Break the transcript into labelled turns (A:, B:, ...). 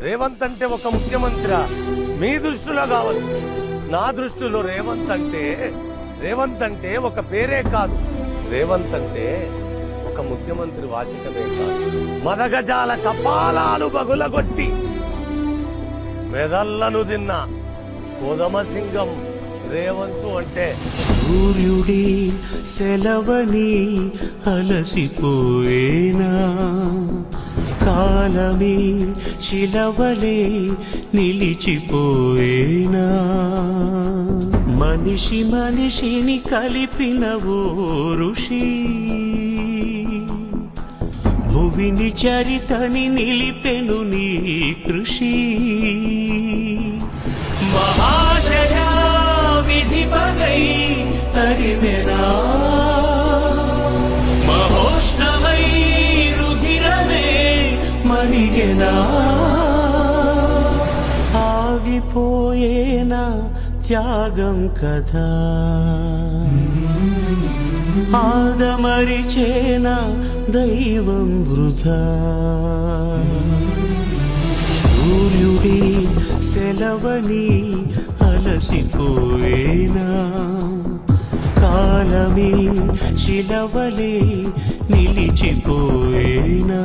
A: రేవంత్ అంటే ఒక ముఖ్యమంత్రి మీ దృష్టిలో కావచ్చు. నా దృష్టిలో రేవంత్ అంటే ఒక పేరే కాదు. రేవంత్ అంటే ఒక ముఖ్యమంత్రి వాచకమే కాదు. మదగజాల కపాలాలు బగులగొట్టి మెదళ్లను తిన్న కోదమసింగం రేవంతు అంటే.
B: సూర్యుడి సెలవని అలసిపోయేనా, కాలమే శిలవలే నిలిచిపోయేనా, మనిషి మనిషిని కలిపిన ఓ ఋషి, భువిని చరితని నిలిపెను నీ కృషి. మహాశయ విధి పగై తరిమెనా, మహోష్ణమై రుధిరమే మరిగెనా, ఆగిపోయేనా త్యాగం కదా, ఆదమరిచేనా దైవం వృధా. సూర్యుడి సెలవని అలసిపోయేనా, కాలమే శిలవలే నిలిచిపోయేనా.